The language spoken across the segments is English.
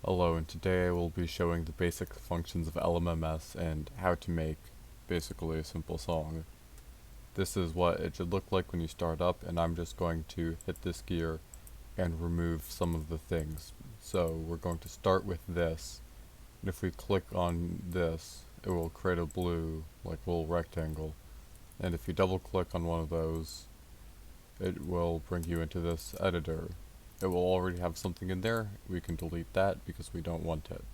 Hello, and today I will be showing the basic functions of lmms and how to make basically a simple song. This is what it should look like when you start up, and I'm just going to hit this gear and remove some of the things. So we're going to start with this, and if we click on this, it will create a blue, like little rectangle. And if you double click on one of those, it will bring you into this editor. It will already have something in there. We can delete that because we don't want it.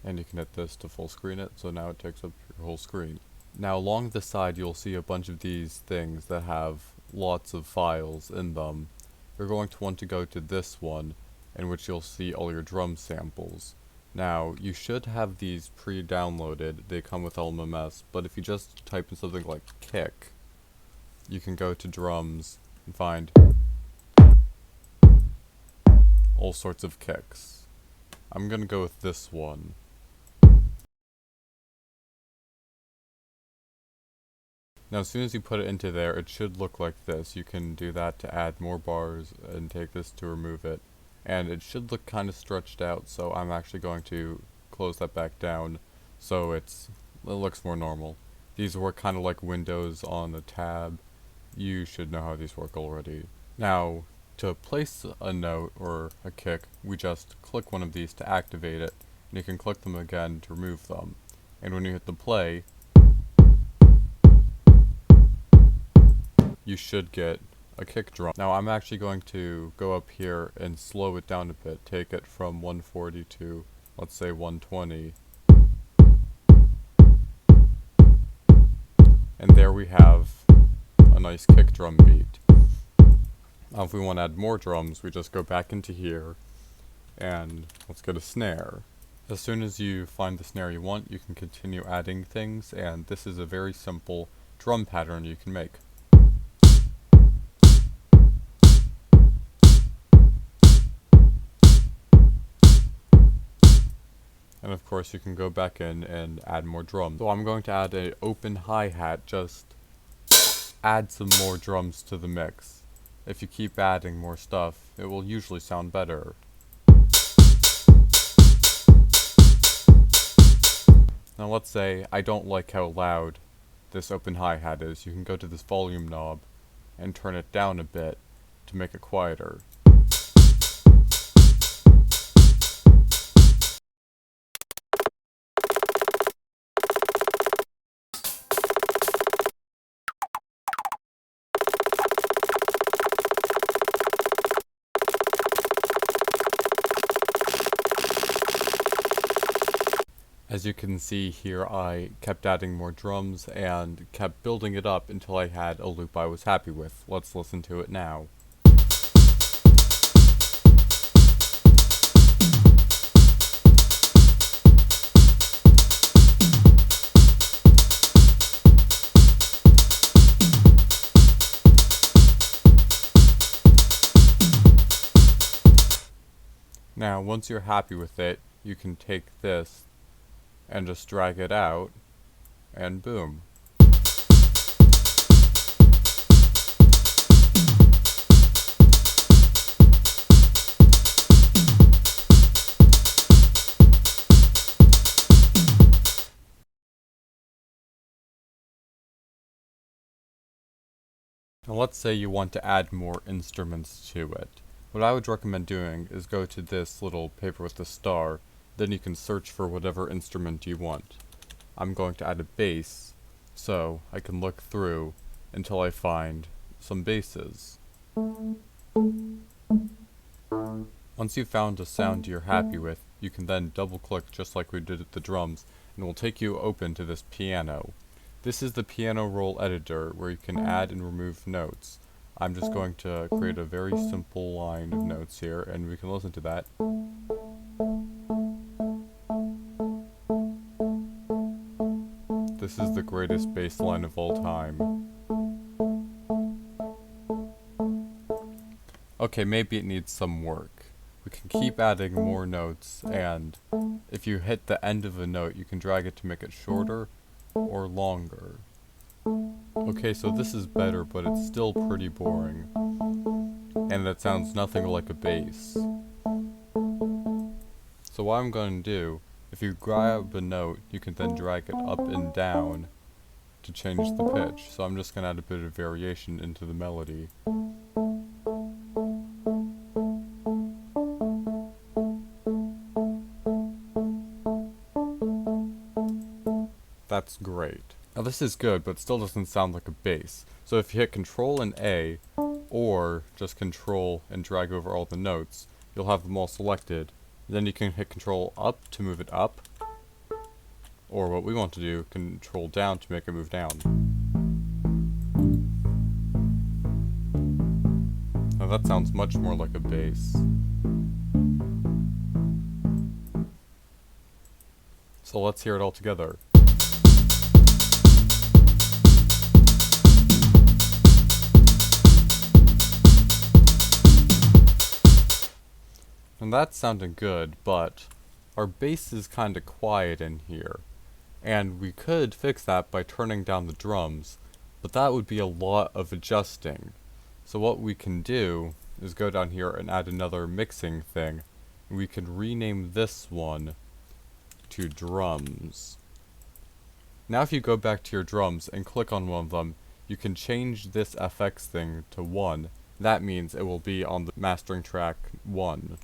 And you can hit this to full screen it, so now it takes up your whole screen. Now along the side you'll see a bunch of these things that have lots of files in them. You're going to want to go to this one, in which you'll see all your drum samples. Now, you should have these pre-downloaded, they come with lmms, but if you just type in something like kick, you can go to drums and find all sorts of kicks. I'm gonna go with this one. Now as soon as you put it into there, it should look like this. You can do that to add more bars and take this to remove it. And it should look kind of stretched out, so I'm actually going to close that back down so it looks more normal. These work kind of like windows on a tab. You should know how these work already. Now, to place a note or a kick, we just click one of these to activate it, and you can click them again to remove them. And when you hit the play, you should get a kick drum. Now I'm actually going to go up here and slow it down a bit, take it from 140 to, let's say, 120. And there we have a nice kick drum beat. Now if we want to add more drums, we just go back into here, and let's get a snare. As soon as you find the snare you want, you can continue adding things, and this is a very simple drum pattern you can make. And of course you can go back in and add more drums. So I'm going to add an open hi-hat, just add some more drums to the mix. If you keep adding more stuff, it will usually sound better. Now let's say I don't like how loud this open hi-hat is. You can go to this volume knob and turn it down a bit to make it quieter. As you can see here, I kept adding more drums and kept building it up until I had a loop I was happy with. Let's listen to it now. Now, once you're happy with it, you can take this and just drag it out, and boom. Now let's say you want to add more instruments to it. What I would recommend doing is go to this little paper with the star, then you can search for whatever instrument you want. I'm going to add a bass, so I can look through until I find some basses. Once you've found a sound you're happy with, you can then double click just like we did at the drums, and it will take you open to this piano. This is the piano roll editor where you can add and remove notes. I'm just going to create a very simple line of notes here, and we can listen to that. This is the greatest bass line of all time. Okay, maybe it needs some work. We can keep adding more notes, and if you hit the end of a note, you can drag it to make it shorter or longer. Okay, so this is better, but it's still pretty boring. And that sounds nothing like a bass. So what I'm going to do, if you grab a note, you can then drag it up and down to change the pitch. So I'm just going to add a bit of variation into the melody. That's great. Now this is good, but still doesn't sound like a bass. So if you hit Control and A, or just Control and drag over all the notes, you'll have them all selected. Then you can hit Control up to move it up, or what we want to do, Control down to make it move down. Now that sounds much more like a bass. So let's hear it all together. And that's sounding good, but our bass is kinda quiet in here. And we could fix that by turning down the drums, but that would be a lot of adjusting. So what we can do is go down here and add another mixing thing. We can rename this one to drums. Now if you go back to your drums and click on one of them, you can change this FX thing to 1. That means it will be on the mastering track 1.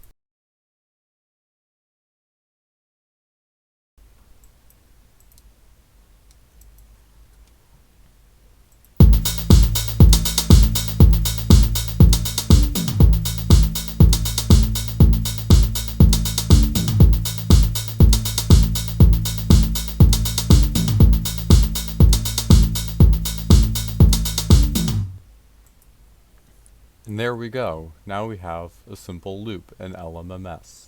And there we go. Now we have a simple loop in lmms.